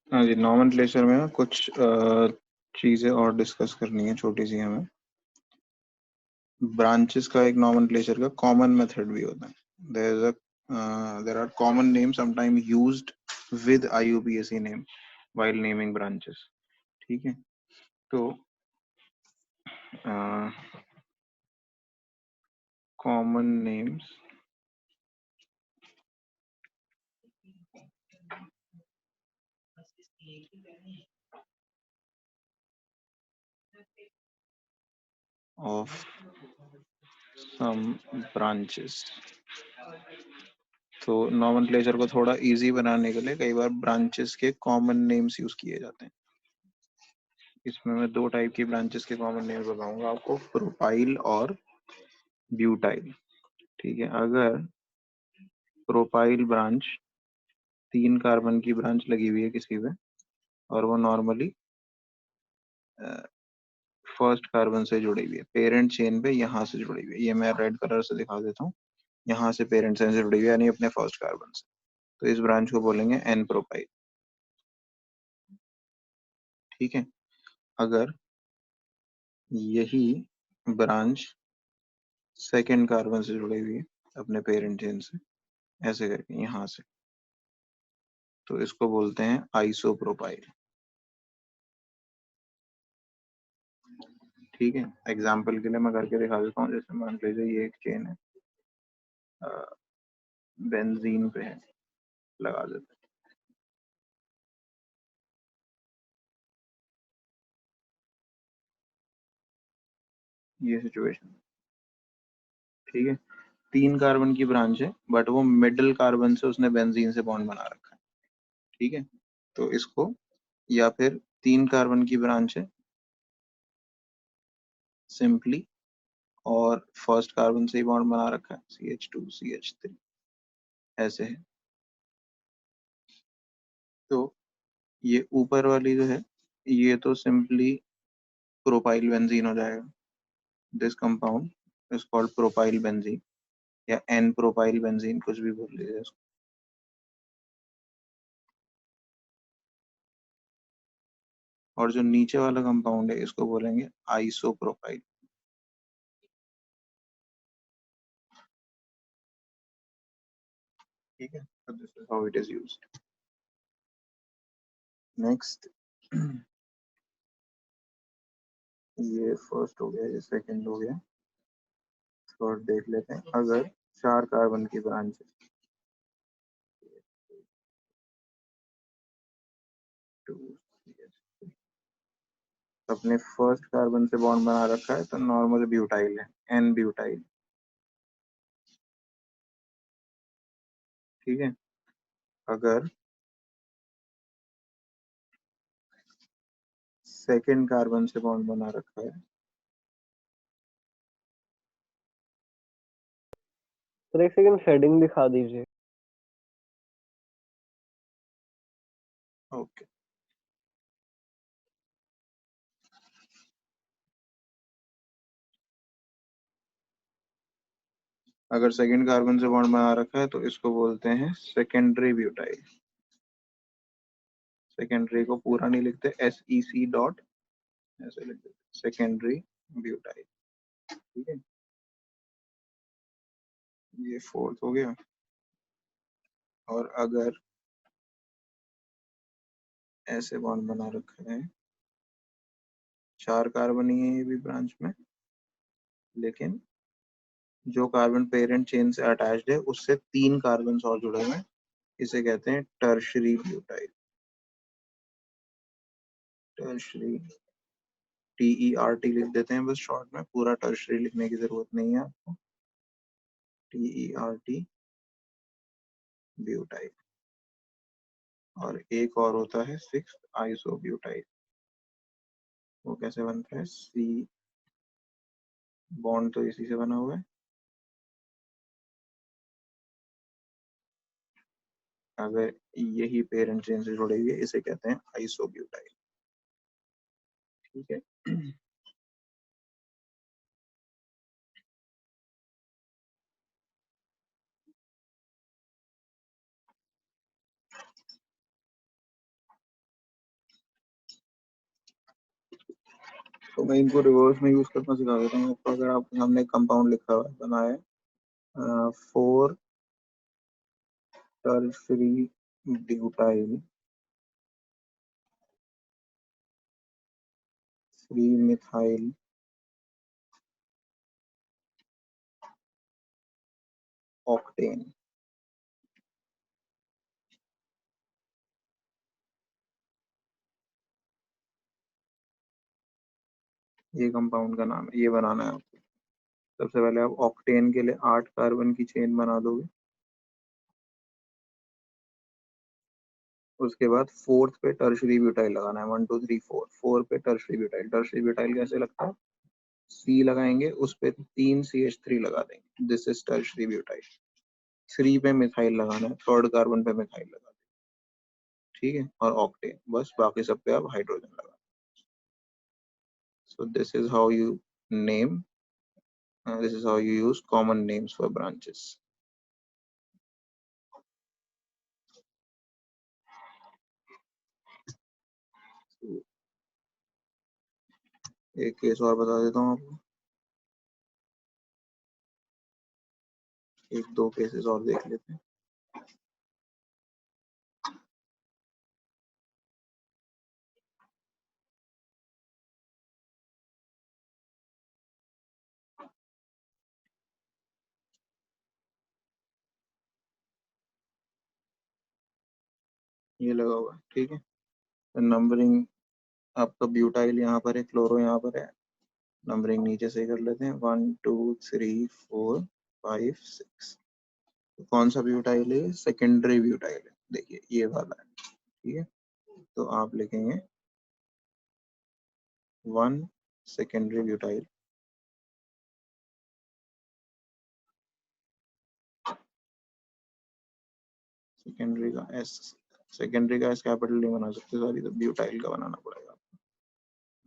हाँ जी, नॉमेनक्लेचर में ना कुछ चीजें और डिस्कस करनी है छोटी सी हमें। ब्रांचेस का एक नॉमेनक्लेचर का कॉमन मेथड भी होता है। There are common name sometime used with IUPAC name while naming branches. ठीक है, तो common names of some branches. तो नॉमेनक्लेचर को थोड़ा इजी बनाने के लिए कई बार ब्रांचेस के कॉमन नेम्स यूज किए जाते हैं। इसमें मैं दो टाइप की ब्रांचेस के कॉमन नेम्स बताऊंगा आपको, प्रोपाइल और ब्यूटाइल। ठीक है, अगर प्रोपाइल ब्रांच 3 कार्बन की ब्रांच लगी हुई है किसी पे और वो नॉर्मली फर्स्ट कार्बन से जुड़ी हुई है, पेरेंट चेन पे यहाँ से जुड़ी हुई है, ये मैं रेड कलर से दिखा देता हूँ, यहाँ से पेरेंट चेन से जुड़ी हुई है यानी अपने फर्स्ट कार्बन से, तो इस ब्रांच को बोलेंगे एन प्रोपाइल। ठीक है, अगर यही ब्रांच सेकेंड कार्बन से जुड़ी हुई है अपने पेरेंट चेन से ऐसे करके यहाँ से, तो इसको बोलते हैं आइसोप्रोपाइल। ठीक है, एग्जाम्पल के लिए मैं करके दिखा देता हूँ। जैसे मान लीजिए ये एक चेन है, बेंजीन पे है, लगा देते हैं। ये सिचुएशन, ठीक है, 3 कार्बन की ब्रांच है बट वो मिडिल कार्बन से उसने बेंजीन से बॉन्ड बना रखा है। ठीक है, तो इसको, या फिर 3 कार्बन की ब्रांच है सिंपली और फर्स्ट कार्बन से ही बॉन्ड बना रखा है, CH2CH3 ऐसे है, तो ये ऊपर वाली जो है ये तो सिंपली प्रोपाइल बेंजीन हो जाएगा। This compound is called propyl benzene या एन प्रोपाइल बेंजीन, कुछ भी बोल लीजिए इसको। और जो नीचे वाला कंपाउंड है इसको बोलेंगे आइसोप्रोपाइल। ठीक है, so this is how it is used. Next, ये फर्स्ट हो गया, ये सेकंड हो गया, थर्ड देख लेते हैं। अगर 4 कार्बन की ब्रांच है, 2 अपने फर्स्ट कार्बन से बॉन्ड बना रखा है तो नॉर्मल ब्यूटाइल है, एन ब्यूटाइल। ठीक है, अगर सेकंड कार्बन से बॉन्ड बना रखा है, सर एक सेकंड हेडिंग दिखा दीजिए। ओके, अगर सेकंड कार्बन से बॉन्ड बना रखा है तो इसको बोलते हैं सेकेंडरी ब्यूटाइल। सेकेंडरी को पूरा नहीं लिखते, SEC डॉट ऐसे लिख देते, सेकेंडरी ब्यूटाइल। ठीक है, ये फोर्थ हो गया। और अगर ऐसे बॉन्ड बना रखा है, 4 कार्बन ही है ये भी ब्रांच में, लेकिन जो कार्बन पेरेंट चेन से अटैच्ड है उससे 3 कार्बन और जुड़े हुए हैं, इसे कहते हैं टर्शरी ब्यूटाइल। टर्शरी, TERT लिख देते हैं बस शॉर्ट में, पूरा टर्शरी लिखने की जरूरत नहीं है आपको, TERT ब्यूटाइल। और एक और होता है 6 आइसोब्यूटाइल। वो कैसे बनता है, C बॉन्ड तो इसी से बना हुआ है, अगर यही पेरेंट चेन से जुड़ी हुई है इसे कहते हैं आइसोब्यूटाइल। ठीक है, तो मैं इनको रिवर्स में यूज करना सिखा देता हूँ आपको। अगर आपके सामने कंपाउंड लिखा हुआ है, बना है 4 टर्शरी ब्यूटाइल 3 मिथाइल ऑक्टेन, ये कंपाउंड का नाम है, ये बनाना है आपको। सबसे पहले आप ऑक्टेन के लिए 8 कार्बन की चेन बना दोगे। उसके बाद फोर्थ पे टर्शरी ब्यूटाइल लगाना है, 1 2 3 4, 4 पे टर्शरी ब्यूटाइल। टर्शरी ब्यूटाइल कैसे लगता है, सी लगाएंगे, उस पे 3 CH3 लगा देंगे, दिस इज टर्शरी ब्यूटाइल। 3 पे मिथाइल लगाना है, थर्ड कार्बन पे मिथाइल लगा देंगे, ठीक है, और ऑक्टेन, बस बाकी सब पे आप हाइड्रोजन लगा। So this is how you name, this is how you use common names for branches. एक केस और बता देता हूँ आपको, एक दो केसेस और देख लेते हैं। ये लगा हुआ है, ठीक है। नंबरिंग आपका ब्यूटाइल यहाँ पर है, क्लोरो यहाँ पर है। नंबरिंग नीचे से कर लेते हैं, 1 2 3 4 5 6। तो कौन सा ब्यूटाइल है, सेकेंडरी ब्यूटाइल है, देखिए ये वाला है, ठीक है। तो आप लिखेंगे 1 सेकेंडरी ब्यूटाइल, सेकेंडरी का एस, सेकेंडरी का एस कैपिटल नहीं बना सकते, सॉरी, तो ब्यूटाइल का बनाना पड़ेगा।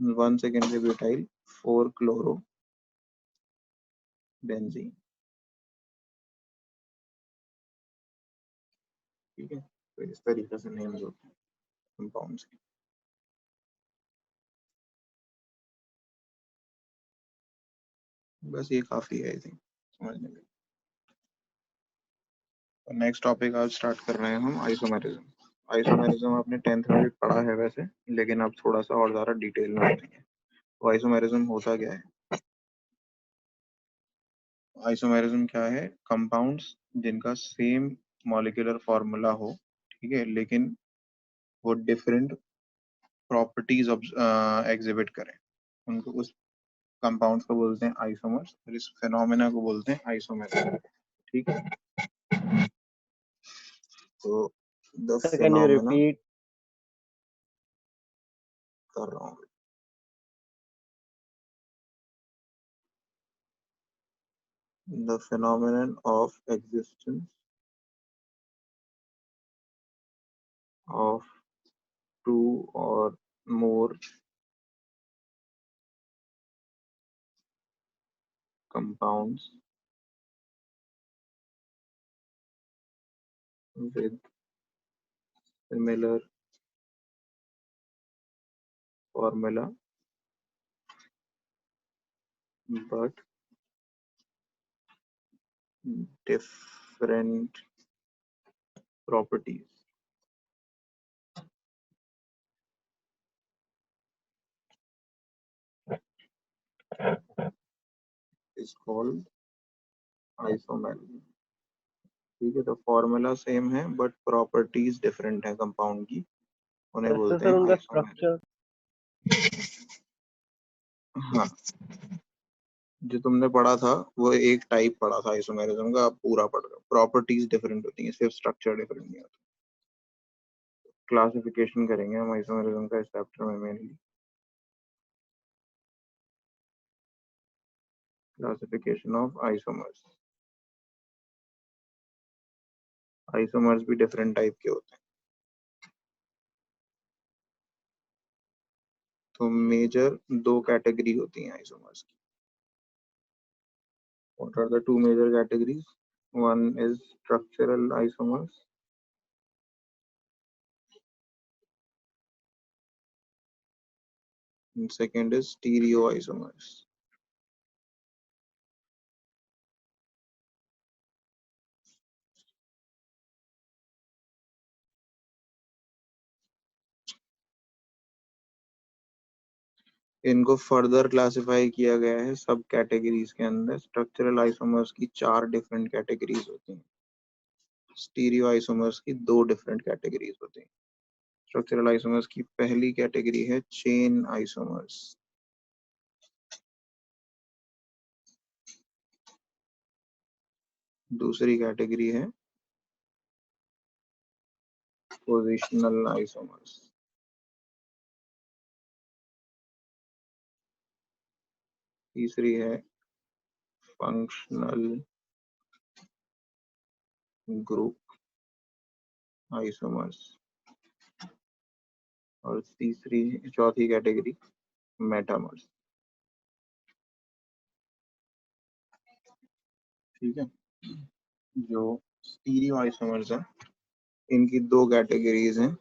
1 सेकेंडरी ब्यूटाइल 4 क्लोरो बेंजीन, ठीक है। तो इस तरीके से नेम्स होते हैं कंपाउंड्स के। बस ये काफी है आई थिंक समझने में। नेक्स्ट टॉपिक आज स्टार्ट कर रहे हैं हम, आइसोमेरिज्म। आइसोमेरिज्म आपने 10th में भी पढ़ा है वैसे, लेकिन अब थोड़ा सा और ज्यादा डिटेल में पढ़ेंगे। तो आइसोमेरिज्म होता क्या है, आइसोमेरिज्म क्या है, कंपाउंड्स जिनका सेम मॉलिक्यूलर फॉर्मूला हो, ठीक है, लेकिन वो डिफरेंट प्रॉपर्टीज एग्जिबिट करें, उनको, उस कंपाउंड्स को बोलते हैं आइसोमर्स, और इस फिनोमेना को बोलते हैं आइसोमेरिज्म, ठीक है। तो the Sir, can you phenomena repeat? कर रहा हूँ, the phenomenon of existence of two or more compounds with similar formula but different properties is called isomerism, ठीक है। तो फॉर्मूला सेम है बट प्रॉपर्टीज डिफरेंट है कंपाउंड की, उन्हें So, बोलते sir, हैं on the आइसोमेरिज्म। structure. हाँ, जो तुमने पढ़ा था वो एक टाइप पढ़ा था आइसोमेरिज्म का, आप पूरा पढ़ रहे हो, प्रॉपर्टीज डिफरेंट होती हैं, सिर्फ स्ट्रक्चर डिफरेंट नहीं होता। क्लासिफिकेशन करेंगे हम आइसोमेरिज्म का इस चैप्टर में mainly, classification of isomers. Isomers भी डिफरेंट टाइप के होते हैं। तो मेजर दो कैटेगरी होती हैं आइसोमर्स की। What are the two major categories, one is structural isomers, and second is stereoisomers. इनको फर्दर क्लासिफाई किया गया है सब कैटेगरीज के अंदर। स्ट्रक्चरल आइसोमर्स की 4 डिफरेंट कैटेगरीज होती हैं, स्टीरियो आइसोमर्स की 2 डिफरेंट कैटेगरीज होती हैं। स्ट्रक्चरल आइसोमर्स की पहली कैटेगरी है चेन आइसोमर्स, दूसरी कैटेगरी है पोजिशनल आइसोमर्स, तीसरी है फंक्शनल ग्रुप आइसोमर्स, और चौथी कैटेगरी मेटामर्स। ठीक है, जो स्टीरियो आइसोमर्स है इनकी 2 कैटेगरीज हैं,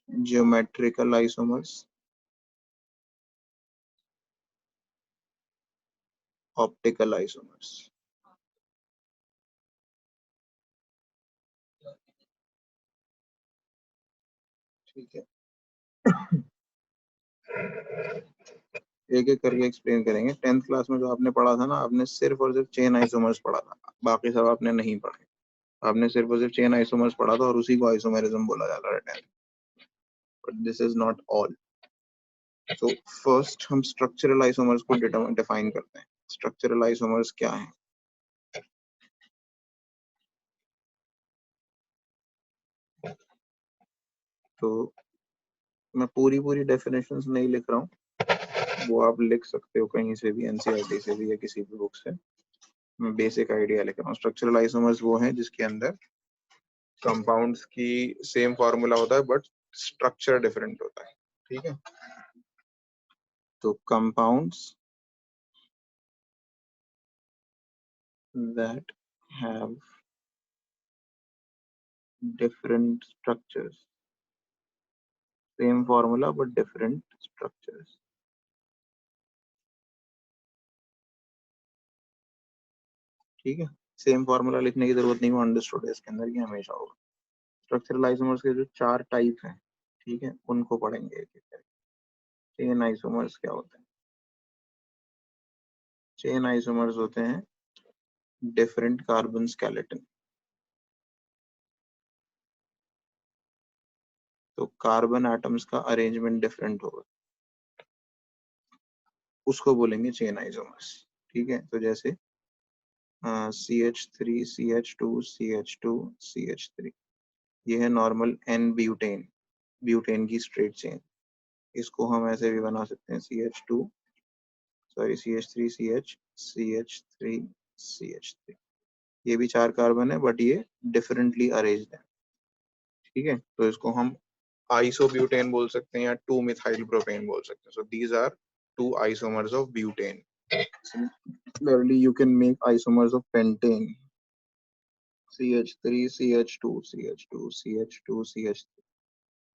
ज्योमेट्रिकल आइसोमर्स, ऑप्टिकल आइसोमर्स। ठीक है, एक एक करके एक्सप्लेन करेंगे। 10th क्लास में जो आपने पढ़ा था ना, आपने सिर्फ और सिर्फ चेन आइसोमर्स पढ़ा था, बाकी सब आपने नहीं पढ़े। आपने सिर्फ और सिर्फ चेन आइसोमर्स पढ़ा था और उसी को आइसोमेरिज्म बोला जाता है। But this is not all. तो फर्स्ट हम स्ट्रक्चरल आइसोमर्स को डिफाइन करते हैं। स्ट्रक्चरल आइसोमर्स क्या है? तो मैं पूरी डेफिनेशंस नहीं लिख रहा हूँ, वो आप लिख सकते हो कहीं से भी, एनसीईआरटी से भी या किसी भी बुक से। मैं बेसिक आइडिया लिख रहा हूँ। स्ट्रक्चरल आइसोमर्स वो हैं जिसके अंदर कंपाउंड्स की सेम फॉर्मूला होता है बट स्ट्रक्चर डिफरेंट होता है। ठीक है, तो compounds that have different structures, same formula but different structures। ठीक है, सेम फॉर्मूला लिखने की जरूरत नहीं, वो अंडरस्टूड है इसके अंदर की हमेशा होगा। स्ट्रक्चरल आइसोमर्स के जो 4 टाइप हैं, ठीक है, उनको पढ़ेंगे एक एक करके। चेन आइसोमर्स क्या होते हैं? चेन आइसोमर्स होते हैं डिफरेंट कार्बन स्केलेटन। तो कार्बन एटम्स का अरेंजमेंट डिफरेंट होगा, उसको बोलेंगे चेन आइसोमर्स। ठीक है, तो जैसे CH3 CH2 CH2 CH3, ये है नॉर्मल एन ब्यूटेन, ब्यूटेन की स्ट्रेट चेन। इसको हम ऐसे भी बना सकते हैं CH2 sorry CH3 CH CH3 CH3। ये भी 4 कार्बन है बट ये डिफरेंटली अरेंज्ड है। ठीक है, तो इसको हम आइसोब्यूटेन बोल सकते हैं या 2 मिथाइल प्रोपेन बोल सकते हैं। So these are 2 isomers of butane. Similarly, you can make isomers of pentane, CH3 CH2 CH2 CH2 CH3,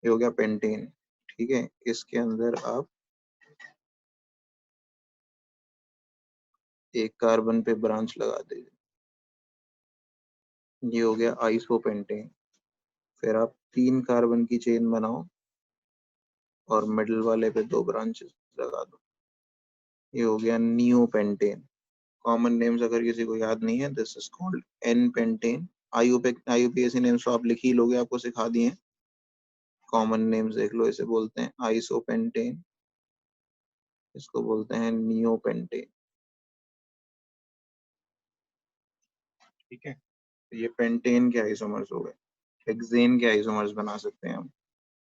ये हो गया पेंटेन। ठीक है, इसके अंदर आप एक कार्बन पे ब्रांच लगा दीजिए, ये हो गया आइसोपेंटेन। फिर आप 3 कार्बन की चेन बनाओ और मिडिल वाले पे 2 ब्रांचेस लगा दो, ये हो गया नियोपेंटेन। कॉमन नेम्स अगर किसी को याद नहीं है, this is called an pentane. IUPAC names तो आप लिख ही लोगे, आपको सिखा दिए। कॉमन नेम्स देख लो, इसे बोलते हैं आइसोपेंटेन, इसको बोलते हैं नियोपेंटेन। ठीक है, ये पेंटेन के आइसोमर्स हो गए। हेक्सेन के आइसोमर्स बना सकते हैं हम।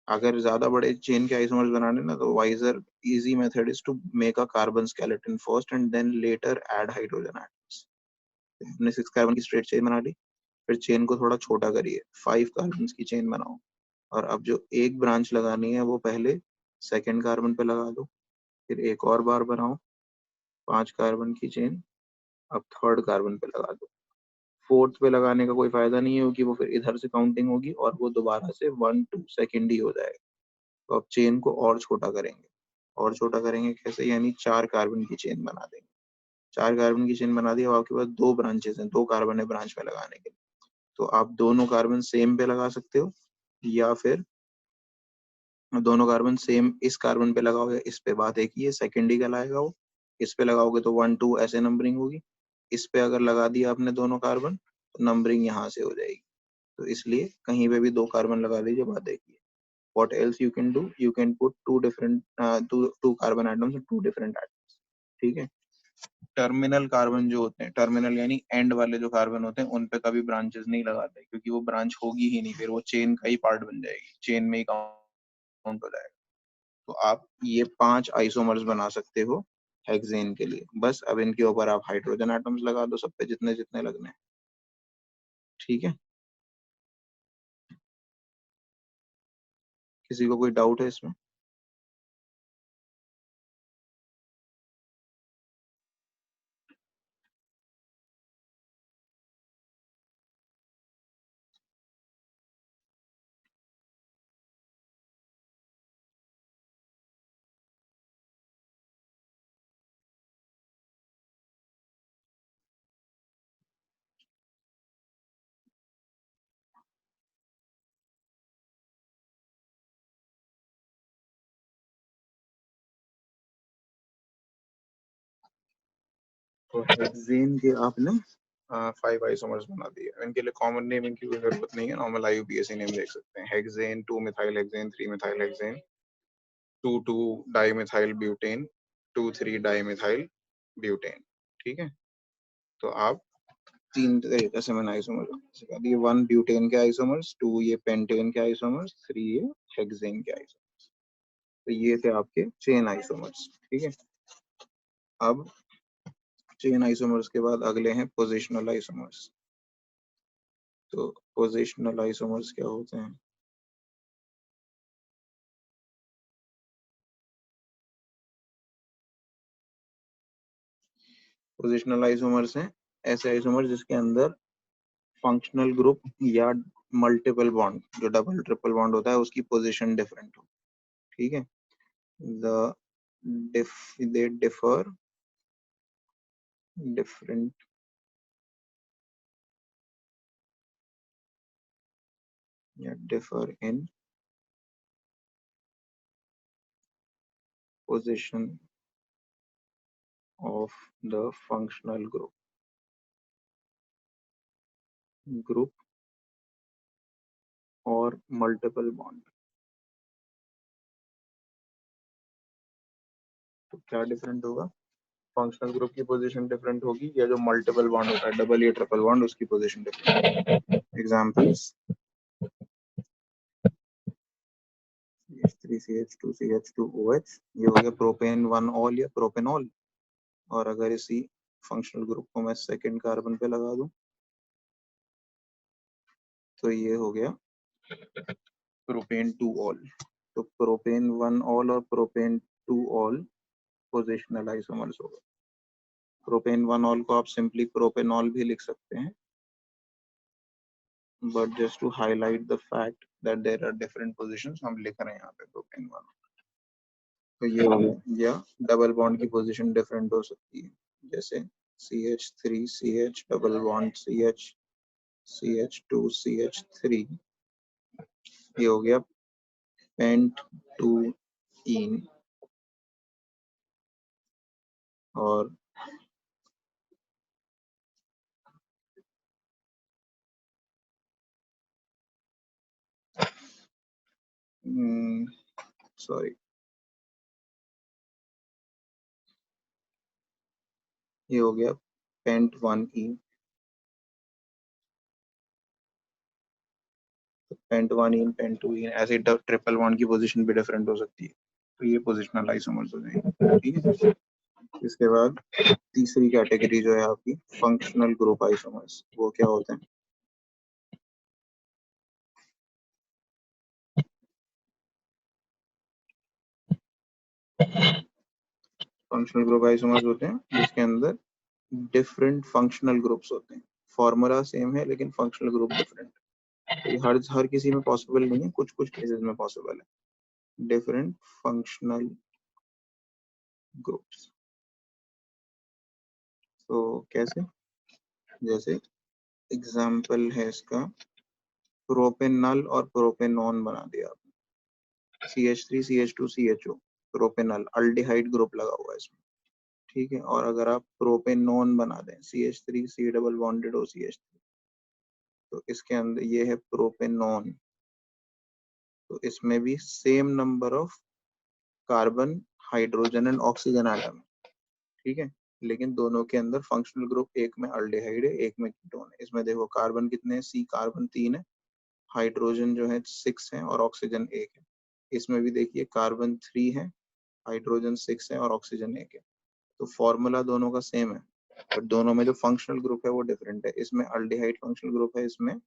अगर ज्यादा बड़े चेन के आइसोमर्स बनाने ना, तो wiser easy method is to make a carbon skeleton first and then later add hydrogen atoms. हमने 6 कार्बन की स्ट्रेट चेन बना ली, फिर चेन को थोड़ा छोटा करिए, 5 कार्बन की चेन बनाओ, और अब जो एक ब्रांच लगानी है वो पहले सेकेंड कार्बन पे लगा दो, फिर एक और बार बनाओ 5 कार्बन की चेन, अब थर्ड कार्बन पे लगा दो। फोर्थ पे लगाने का कोई फायदा नहीं है क्योंकि वो फिर इधर से काउंटिंग होगी और वो दोबारा से 1 2 सेकेंड ही हो जाएगा। तो अब चेन को और छोटा करेंगे। और छोटा करेंगे कैसे? यानी 4 कार्बन की चेन बना देंगे। 4 कार्बन की चेन बना दी। अब आपके पास 2 ब्रांचेस हैं, 2 कार्बन है ब्रांच में लगाने के लिए। तो आप दोनों कार्बन सेम पे लगा सकते हो, या फिर दोनों कार्बन सेम इस कार्बन पे लगाओगे, इस पे बात एक ही है, सेकेंड ही कहलाएगा वो। इस पे लगाओगे तो 1 2 ऐसे नंबरिंग होगी। इस पे अगर लगा दिया आपने दोनों कार्बन, तो नंबरिंग यहाँ से हो जाएगी। तो इसलिए कहीं पे भी 2 कार्बन लगा दीजिए, बात एक ही है। What else you can do? You can put two carbon atoms and 2 different atoms. ठीक है। टर्मिनल कार्बन जो होते हैं, टर्मिनल यानी एंड वाले जो कार्बन होते हैं, उन पे कभी ब्रांचेस नहीं लगाते, क्योंकि वो ब्रांच होगी ही नहीं, फिर वो चेन का ही पार्ट बन जाएगी, चेन में ही काउंट हो जाएगा। तो आप ये 5 आइसोमर्स बना सकते हो हेक्सेन के लिए। बस अब इनके ऊपर आप हाइड्रोजन एटम्स लगा दो, सब पे जितने जितने लगने हैं। ठीक है, किसी को कोई डाउट है इसमें? तो हेक्सेन के आपने 5 आइसोमर्स बना दिए। इनके लिए कॉमन नेम की कोई जरूरत नहीं है, नॉर्मल आईयूपीएसी नेम देख सकते हैं। Hexane, 2 methyl hexane, 3 methyl hexane, 2 2 dimethyl butane, 2 3 dimethyl butane. ठीक है, तो आप 3 तरीके से मैंने आइसोमर सिखा दिए। 1 ब्यूटेन के आइसोमर्स, 2 ये पेंटेन के आइसोमर्स, 3 ये हेक्सेन के आइसोमर्स। तो ये थे आपके चेन आइसोमर्स। ठीक है, अब चेन आइसोमर्स के बाद अगले हैं पोजिशनल आइसोमर्स। तो पोजिशनल आइसोमर्स क्या होते हैं? पोजिशनल आइसोमर्स हैं ऐसे आइसोमर्स जिसके अंदर फंक्शनल ग्रुप या मल्टीपल बॉन्ड, जो डबल ट्रिपल बॉन्ड होता है, उसकी पोजीशन डिफरेंट हो। ठीक है, द दे डिफर डिफरेंट या differ in position of the functional group और मल्टीपल बॉन्ड। तो क्या डिफरेंट होगा? फंक्शनल ग्रुप की पोजीशन डिफरेंट होगी, या जो मल्टीपल बॉन्ड होता है, डबल या ट्रिपल बॉन्ड, उसकी पोजीशन डिफरेंट। एग्जांपल्स, CH3CH2CH2OH, ये हो गया प्रोपेन 1 ऑल या प्रोपेनॉल। और अगर इसी फंक्शनल ग्रुप को मैं सेकंड कार्बन पे लगा दूं, तो ये हो गया प्रोपेन 2 ऑल। तो प्रोपेन 1 ऑल और प्रोपेन 2 ऑल पोजिशनल आइसोमर्स होगा। प्रोपेन 1 ऑल को आप सिंपली प्रोपेनॉल भी लिख सकते हैं, but just to highlight the fact that there are different positions, हम लिख रहे हैं यहाँ पे प्रोपेन 1। तो ये हो गया। या डबल बॉन्ड की पोजीशन डिफरेंट हो सकती है, जैसे CH3CH डबल बॉन्ड CH2CH3, ये हो गया पेंट 2 इन। और सॉरी, ये हो गया पेंट 1 इन। पेंट 1 इन, पेंट 2 इन, ऐसे ट्रिपल बॉन्ड की पोजीशन भी डिफरेंट हो सकती है। तो ये पोजिशनल आइसोमर्स हो जाएंगे। ठीक है, इसके बाद तीसरी कैटेगरी जो है आपकी फंक्शनल ग्रुप आइसोमर्स, वो क्या होते हैं? फंक्शनल ग्रुप आइसोमर्स होते हैं जिसके अंदर डिफरेंट फंक्शनल ग्रुप्स होते हैं। फॉर्मूला सेम है लेकिन फंक्शनल ग्रुप डिफरेंट है। तो ये हर किसी में पॉसिबल नहीं है, कुछ कुछ केसेस में पॉसिबल है। different functional groups. तो कैसे, जैसे एग्जाम्पल है इसका, प्रोपेनॉल और प्रोपेनॉन बना दिया आपने, CH3 CH2 CHO, propanol aldehyde group लगा हुआ है इसमें, ठीक है। और अगर आप प्रोपेनॉन बना दें, CH3 C double bonded OCH3, तो इसके अंदर ये है प्रोपेनॉन, तो इसमें भी same number of carbon, hydrogen and oxygen atom, ठीक है। लेकिन दोनों के अंदर फंक्शनल ग्रुप, एक में अल्डिहाइड है, एक में कीटोन है। इसमें देखो कार्बन कितने हैं, C कार्बन 3 है, हाइड्रोजन जो है 6 है और ऑक्सीजन 1 है। इसमें भी देखिए कार्बन 3 है, हाइड्रोजन 6 है और ऑक्सीजन 1 है। तो फॉर्मूला दोनों का सेम है, बट दोनों में जो फंक्शनल ग्रुप है वो डिफरेंट है। इसमें अल्डिहाइड फंक्शनल ग्रुप है, इसमें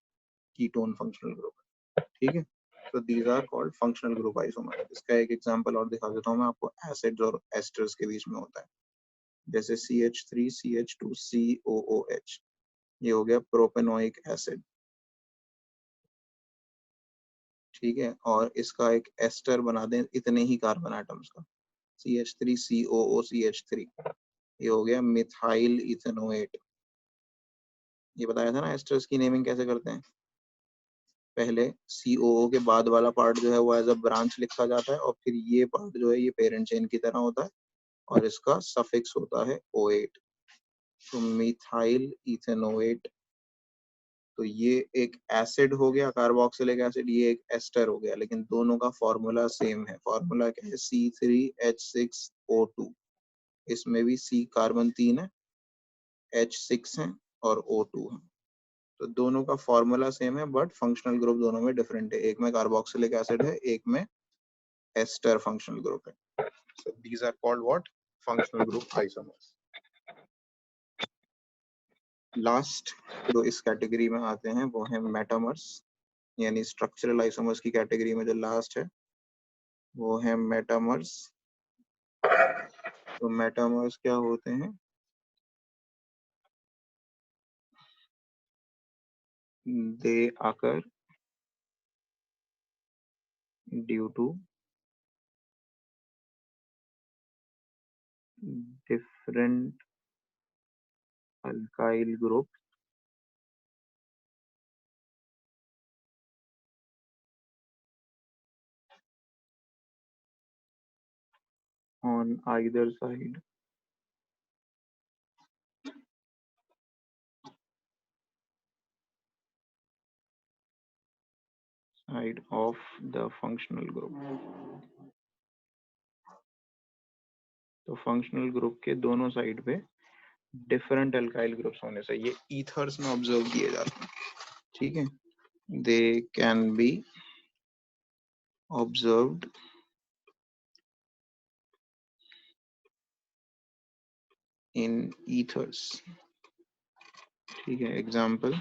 कीटोन फंक्शनल ग्रुप है, ठीक है। तो these are called functional group isomer. इसका एक एग्जांपल और दिखा देता हूँ मैं आपको, एसिड्स और एस्टर्स के बीच में होता है, जैसे CH3 CH2 COOH, ये हो गया प्रोपेनोइक एसिड, ठीक है। और इसका एक एस्टर बना दें इतने ही कार्बन एटम्स का, CH3 COOCH3, ये हो गया मिथाइल इथेनोएट। ये बताया था ना एस्टर्स की नेमिंग कैसे करते हैं, पहले COO के बाद वाला पार्ट जो है वो एज अ ब्रांच लिखा जाता है, और फिर ये पार्ट जो है ये पेरेंट चेन की तरह होता है, और इसका सफिक्स होता है O8, तो मिथाइल इथेनोएट। तो ये एक एसिड हो गया कार्बोक्सिलिक एसिड, ये एक एस्टर हो गया, लेकिन दोनों का फॉर्मूला सेम है। फॉर्मूला क्या है, C3H6O2। इसमें भी C कार्बन 3 है, H6 है और O2 है। तो दोनों का फॉर्मूला सेम है, बट फंक्शनल ग्रुप दोनों में डिफरेंट है। एक में कार्बोक्सिलिक एसिड है, एक में एस्टर फंक्शनल ग्रुप है। So these are called what? Functional group isomers. Last जो इस कैटेगरी में आते हैं वो है मेटामर्स, यानी स्ट्रक्चरल आइसोमर्स की कैटेगरी में जो लास्ट है वो है मेटामर्स। तो मेटामर्स क्या होते हैं, they occur due to different alkyl group on either side of the functional group। तो फंक्शनल ग्रुप के दोनों साइड पे डिफरेंट अल्काइल ग्रुप्स होने से, ये ईथर्स में ऑब्जर्व किए जाते हैं, ठीक है। They can be observed in ethers, ठीक है। Example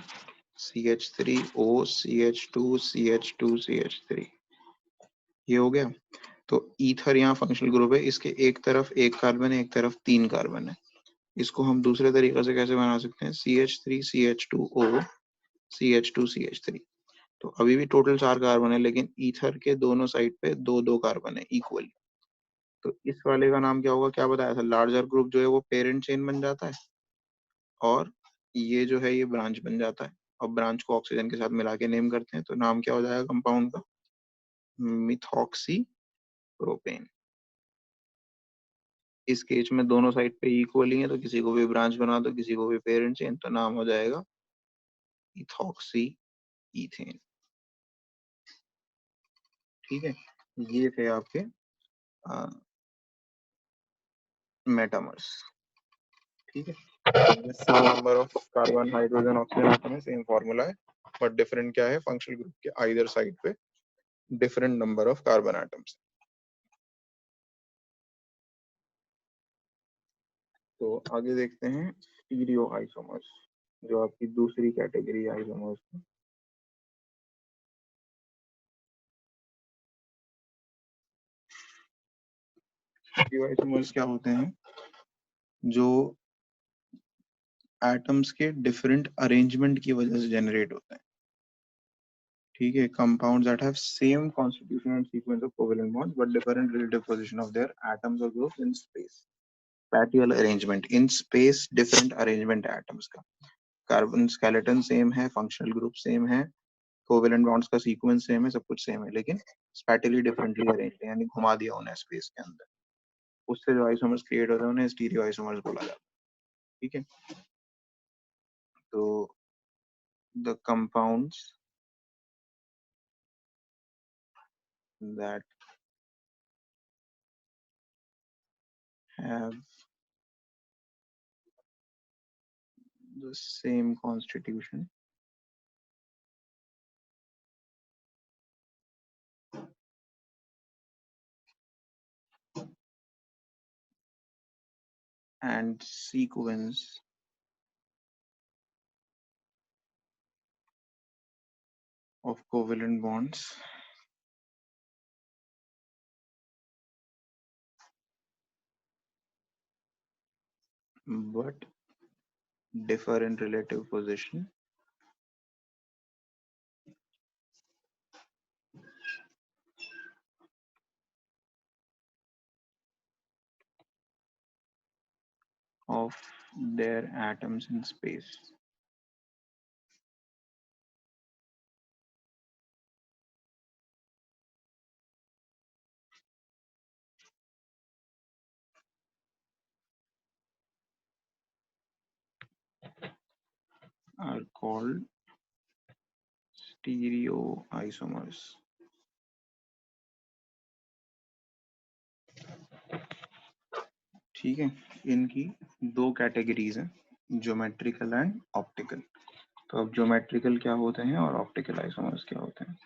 CH3O CH2 CH2 CH3, ये हो गया। तो ईथर यहाँ फंक्शनल ग्रुप है, इसके एक तरफ एक कार्बन है, एक तरफ 3 कार्बन है। इसको हम दूसरे तरीके से कैसे बना सकते हैं, CH3 CH2O CH2 CH3। तो अभी भी टोटल 4 कार्बन है, लेकिन ईथर के दोनों साइड पे 2-2 कार्बन है इक्वली। तो इस वाले का नाम क्या होगा, क्या बताया था, लार्जर ग्रुप जो है वो पेरेंट चेन बन जाता है, और ये जो है ये ब्रांच बन जाता है। और ब्रांच को ऑक्सीजन के साथ मिला के नेम करते हैं, तो नाम क्या हो जाएगा कंपाउंड का, मिथॉक्सी प्रोपेन। इस केस में दोनों साइड पे इक्वली है, तो किसी को भी ब्रांच बना दो, किसी को भी पेरेंट चेन, तो नाम हो जाएगा इथॉक्सी इथेन, ठीक है। ये थे आपके मेटामर्स, ठीक है। Same number of carbon hydrogen oxygen atom है, सेम फॉर्मूला है, बट डिफरेंट क्या है, फंक्शनल ग्रुप के आइदर साइड पे different number of carbon atoms. तो आगे देखते हैं स्टीरियो आइसोमर्स, जो आपकी दूसरी कैटेगरी आइसोमर्स है। स्टीरियो आइसोमर्स क्या होते हैं, जो एटम्स के डिफरेंट अरेंजमेंट की वजह से जनरेट होते हैं, ठीक है, compounds that have same constitution and sequence of covalent bonds but different relative position of their atoms or groups in space. Spatial arrangement in space, different arrangement है atoms का. Carbon skeleton same है, functional group same है, covalent bonds का sequence same है, सब कुछ same है, लेकिन spatially differently arranged है, यानी घुमा दिया उन्हें space के अंदर. उससे जो isomers create होते हैं उन्हें stereo isomers बोला जाता है. ठीक है, तो the compounds that have the same constitution and sequence of covalent bonds but differ in relative position of their atoms in space. Are called stereoisomers. ठीक है, इनकी दो कैटेगरीज हैं, ज्योमेट्रिकल एंड ऑप्टिकल. तो अब ज्योमेट्रिकल क्या होते हैं और ऑप्टिकल आइसोमर्स क्या होते हैं.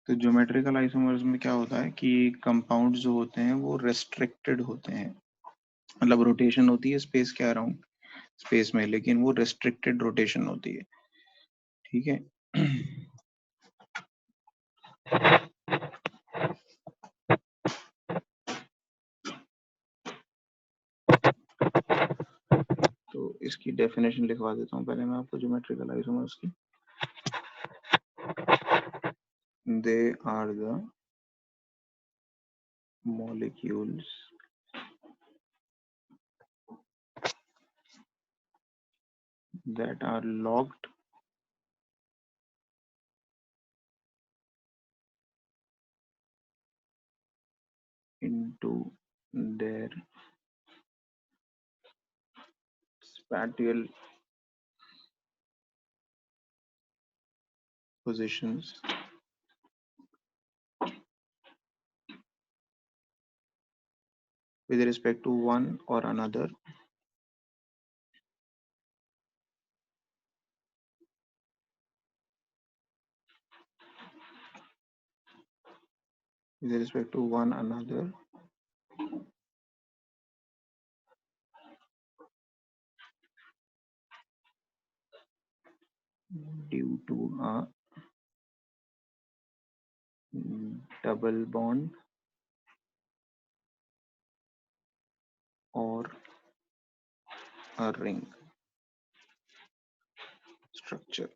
तो ज्योमेट्रिकल आइसोमर्स में क्या होता है कि कंपाउंड जो होते हैं वो रेस्ट्रिक्टेड होते हैं, मतलब रोटेशन होती है स्पेस के अराउंड स्पेस में, लेकिन वो रेस्ट्रिक्टेड रोटेशन होती है. ठीक है, तो इसकी डेफिनेशन लिखवा देता हूँ पहले मैं आपको ज्योमेट्रिकल आइसोमर्स की. They are the molecules that are locked into their spatial positions with respect to one or another with respect to one another due to a double bond or a ring structure.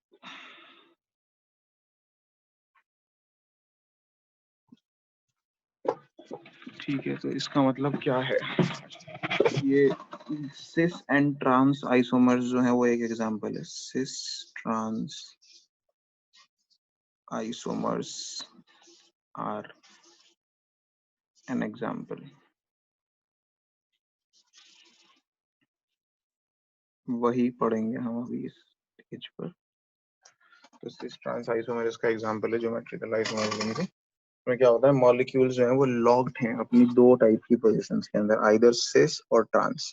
ठीक है, तो इसका मतलब क्या है, ये cis and trans isomers जो है वो एक एग्जांपल है. Cis trans isomers are an example. वही पढ़ेंगे हम अभी इस पेज पर. तो सिस ट्रांस आइसोमर्स का एग्जांपल है ज्योमेट्रिकल आइसोमर्स लेंगे. इसमें क्या होता है, मॉलिक्यूल्स जो हैं वो लॉक्ड हैं अपनी दो टाइप की पोजीशंस के अंदर, आइदर सिस और trans,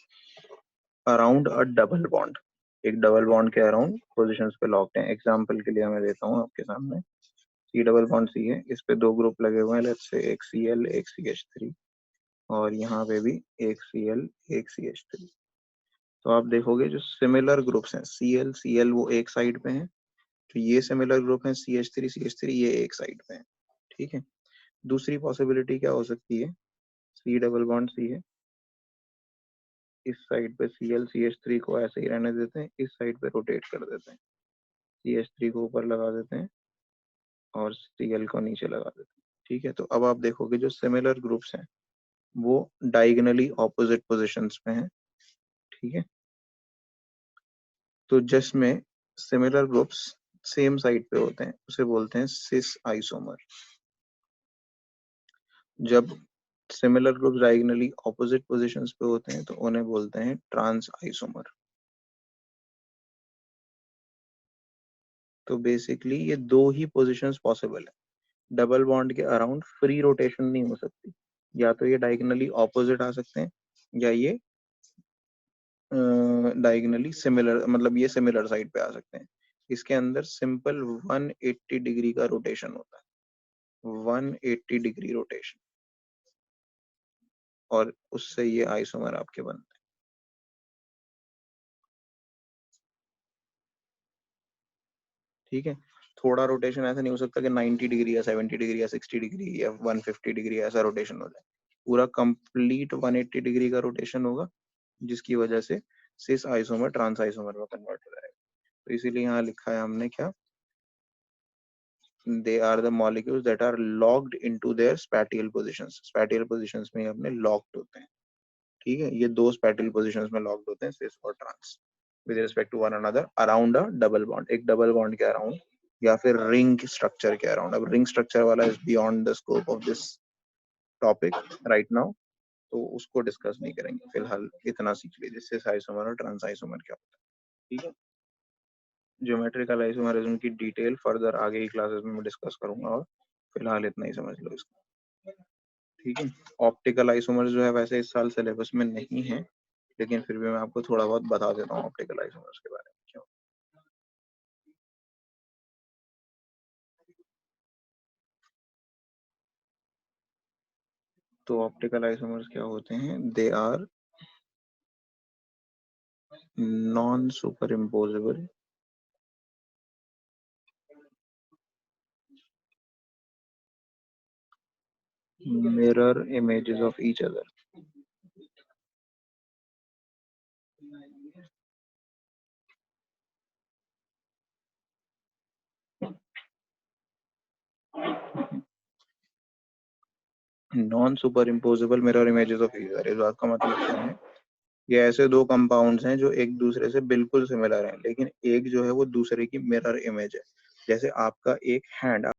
around a double bond. एक डबल बॉन्ड के अराउंड पोजीशंस पे लॉक्ड हैं. एग्जांपल के लिए मैं देता हूँ आपके सामने. सी डबल बॉन्ड सी है, इस पे दो ग्रुप लगे हुए हैं, लेट्स से एक Cl एक CH3, और यहाँ पे भी एक Cl एक CH3. तो आप देखोगे जो सिमिलर ग्रुप्स हैं Cl वो एक साइड पे हैं, तो ये सिमिलर ग्रुप है CH3 ये एक साइड पे है. ठीक है, दूसरी पॉसिबिलिटी क्या हो सकती है, C डबल बॉन्ड C है, इस साइड पे ClCH3 को ऐसे ही रहने देते हैं, इस साइड पे रोटेट कर देते हैं, CH3 को ऊपर लगा देते हैं और Cl को नीचे लगा देते हैं। ठीक है, तो अब आप देखोगे जो सिमिलर ग्रुप्स हैं वो डायगनली ऑपोजिट पोजिशंस पे हैं। ठीक है, तो जिसमें सिमिलर ग्रुप्स सेम साइड पे होते हैं उसे बोलते हैं सिस आइसोमर। जब similar groups diagonally opposite positions पे होते हैं तो उन्हें बोलते हैं ट्रांस आइसोमर। तो बेसिकली ये दो ही पोजीशंस पॉसिबल है, डबल बॉन्ड के अराउंड फ्री रोटेशन नहीं हो सकती, या तो ये डायगनली ऑपोजिट आ सकते हैं या ये डायगनली सिमिलर, मतलब ये सिमिलर साइड पे आ सकते हैं। इसके अंदर सिंपल 180 डिग्री का रोटेशन होता है, 180 डिग्री रोटेशन, और उससे ये आइसोमर आपके बनते हैं। ठीक है, थोड़ा रोटेशन ऐसा नहीं हो सकता कि 90 डिग्री या 70 डिग्री या 60 डिग्री या 150 डिग्री ऐसा रोटेशन हो जाए, पूरा कंप्लीट 180 डिग्री का रोटेशन होगा, जिसकी वजह से सिस आइसोमर ट्रांस आइसोमर में कन्वर्ट हो जाएगा। तो इसीलिए यहाँ लिखा है हमने क्या, they are the molecules that are locked into their spatial positions। spatial positions में अपने locked होते हैं। ठीक है, ये दो spatial positions में locked होते हैं, cis और trans, with respect to one another around a double bond, एक double bond के around या फिर ring structure के around। अब ring structure वाला is beyond the scope of this topic right now, तो उसको डिस्कस नहीं करेंगे, फिलहाल इतना सीख लीजिए cis isomer और trans isomer क्या होता है। ठीक है, ज्योमेट्रिकल आइसोमरिज्म की डिटेल फर्दर आगे की क्लासेस में मैं डिस्कस करूंगा, और फिलहाल इतना ही समझ लो इसको। ठीक है, ऑप्टिकल आइसोमर्स जो है वैसे इस साल सिलेबस में नहीं है, लेकिन फिर भी मैं आपको थोड़ा बहुत बता देता हूँ ऑप्टिकल आइसोमर्स के बारे में क्यों। तो ऑप्टिकल आइसोमर्स क्या होते हैं, they are non superimposable mirror images of each other। Non superimposable mirror images of each other, इस बात का मतलब क्या है, ये ऐसे दो कंपाउंड्स हैं जो एक दूसरे से बिल्कुल सिमिलर हैं, लेकिन एक जो है वो दूसरे की मिरर इमेज है। जैसे आपका एक हैंड,